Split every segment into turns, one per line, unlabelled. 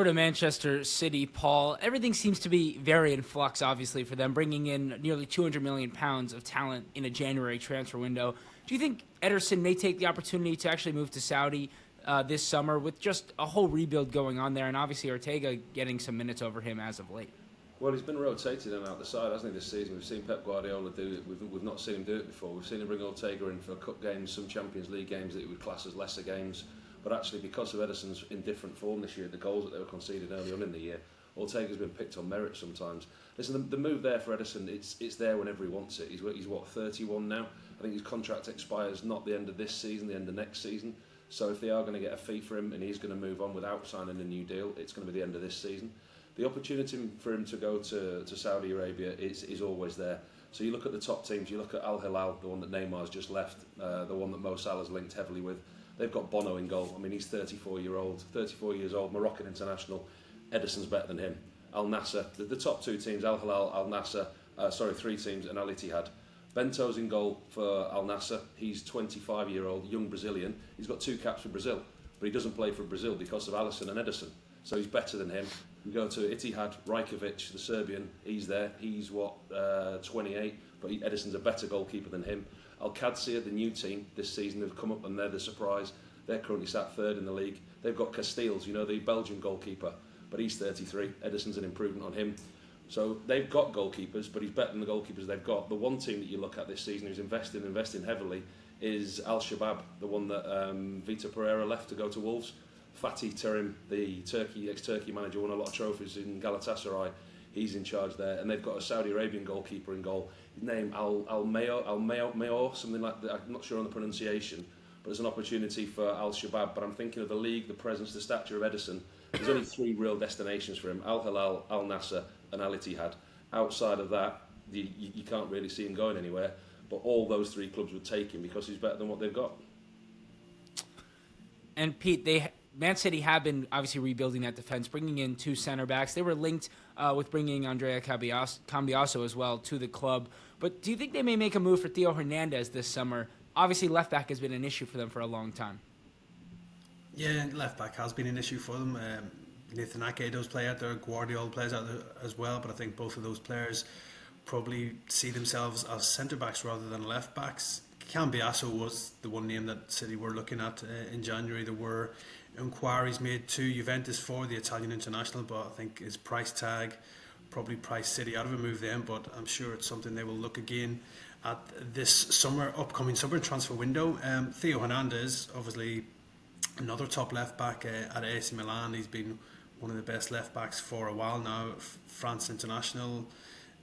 to Manchester City, Paul. Everything seems to be very in flux, obviously, for them, bringing in nearly £200 million of talent in a January transfer window. Do you think Ederson may take the opportunity to actually move to Saudi this summer with just a whole rebuild going on there, and obviously Ortega getting some minutes over him as of late?
Well, he's been rotated in and out the side, hasn't he, this season? We've seen Pep Guardiola do it. We've not seen him do it before. We've seen him bring Ortega in for cup games, some Champions League games that he would class as lesser games. But actually, because of Ederson's indifferent form this year, the goals that they were conceded early on in the year, Ortega's been picked on merit sometimes. Listen, the move there for Ederson, it's there whenever he wants it. He's what, 31 now? I think his contract expires not the end of this season, the end of next season. So if they are going to get a fee for him and he's going to move on without signing a new deal, it's going to be the end of this season. The opportunity for him to go to Saudi Arabia is always there. So you look at the top teams, you look at Al Hilal, the one that Neymar's just left, the one that Mo Salah's linked heavily with. They've got Bono in goal. I mean, he's 34 years old, Moroccan international. Ederson's better than him. Al Nassr, the top two teams, Al Hilal, Al Nassr, three teams, and Al Ittihad. Bento's in goal for Al Nassr. He's 25-year-old, young Brazilian. He's got 2 caps for Brazil, but he doesn't play for Brazil because of Alisson and Ederson. So he's better than him. You go to Ittihad, Rajkovic, the Serbian. He's there. He's 28, but Ederson's a better goalkeeper than him. Al Qadsiya, the new team this season, have come up and they're the surprise. They're currently sat third in the league. They've got Castells, the Belgian goalkeeper, but he's 33. Ederson's an improvement on him. So they've got goalkeepers, but he's better than the goalkeepers they've got. The one team that you look at this season who's investing heavily is Al Shabab, the one that Vitor Pereira left to go to Wolves. Fatih Terim, the ex-Turkey manager, won a lot of trophies in Galatasaray. He's in charge there, and they've got a Saudi Arabian goalkeeper in goal. His name Al Mayo, something like that. I'm not sure on the pronunciation, but it's an opportunity for Al Shabab. But I'm thinking of the league, the presence, the stature of Ederson. There's only 3 real destinations for him: Al Hilal, Al Nassr, and Al Ittihad. Outside of that, you can't really see him going anywhere. But all those 3 clubs would take him because he's better than what they've got.
And Pete, Man City have been obviously rebuilding that defense, bringing in 2 center backs. They were linked with bringing Andrea Cambiaso as well to the club. But do you think they may make a move for Theo Hernandez this summer? Obviously, left back has been an issue for them for a long time.
Yeah, left back has been an issue for them. Nathan Ake does play out there, Guardiola plays out there as well, but I think both of those players probably see themselves as centre backs rather than left backs. Cambiaso was the one name that City were looking at in January. There were inquiries made to Juventus for the Italian international, but I think his price tag probably priced City out of a move then, but I'm sure it's something they will look again at this upcoming summer transfer window. Theo Hernandez, obviously another top left back at AC Milan. He's been one of the best left backs for a while now, France international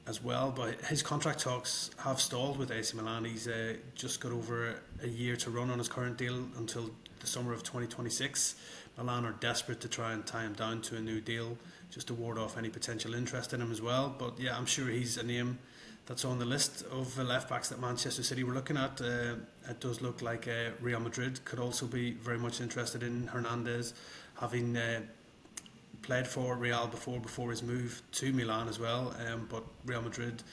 as well, but his contract talks have stalled with AC Milan. He's just got over a year to run on his current deal until the summer of 2026. Milan are desperate to try and tie him down to a new deal just to ward off any potential interest in him as well. But yeah, I'm sure he's a name that's on the list of left backs that Manchester City were looking at. It does look like Real Madrid could also be very much interested in Hernandez, having played for Real before his move to Milan as well. But Real Madrid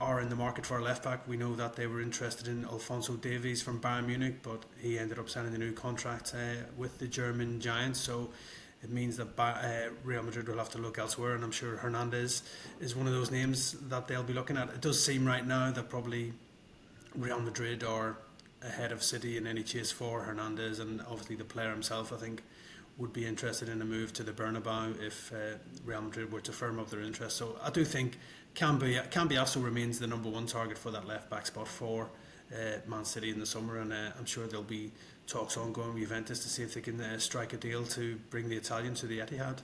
are in the market for a left back. We know that they were interested in Alphonso Davies from Bayern Munich, but he ended up signing a new contract with the German Giants. So it means that Real Madrid will have to look elsewhere, and I'm sure Hernandez is one of those names that they'll be looking at. It does seem right now that probably Real Madrid are ahead of City in any chase for Hernandez, and obviously the player himself, I think, would be interested in a move to the Bernabeu if Real Madrid were to firm up their interest. So I do think Cambiaso remains the number 1 target for that left back spot for Man City in the summer, and I'm sure there'll be talks ongoing with Juventus to see if they can strike a deal to bring the Italian to the Etihad.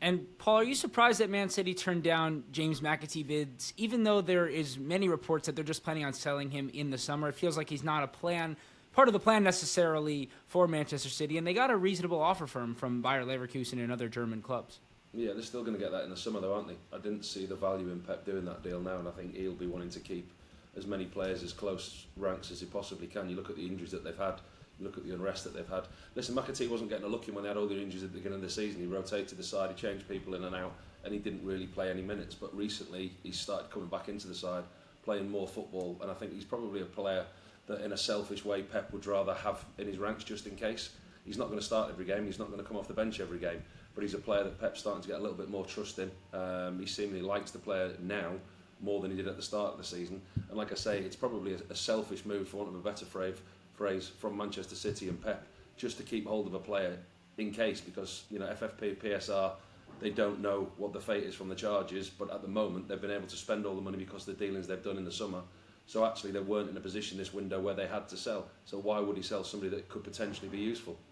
And Paul, are you surprised that Man City turned down James McAtee bids, even though there is many reports that they're just planning on selling him in the summer? It feels like he's not part of the plan necessarily for Manchester City, and they got a reasonable offer for him from Bayer Leverkusen and other German clubs.
Yeah, they're still going to get that in the summer though, aren't they? I didn't see the value in Pep doing that deal now, and I think he'll be wanting to keep as many players as close ranks as he possibly can. You look at the injuries that they've had, you look at the unrest that they've had. Listen, McAtee wasn't getting a look in when they had all the injuries at the beginning of the season. He rotated the side, he changed people in and out, and he didn't really play any minutes. But recently, he started coming back into the side, playing more football, and I think he's probably a player that in a selfish way Pep would rather have in his ranks just in case. He's not going to start every game. He's not going to come off the bench every game. But he's a player that Pep's starting to get a little bit more trust in. He seemingly likes the player now more than he did at the start of the season. And like I say, it's probably a selfish move, for want of a better phrase, from Manchester City and Pep, just to keep hold of a player in case, because FFP, PSR, they don't know what the fate is from the charges, but at the moment they've been able to spend all the money because of the dealings they've done in the summer. So actually they weren't in a position this window where they had to sell. So why would he sell somebody that could potentially be useful?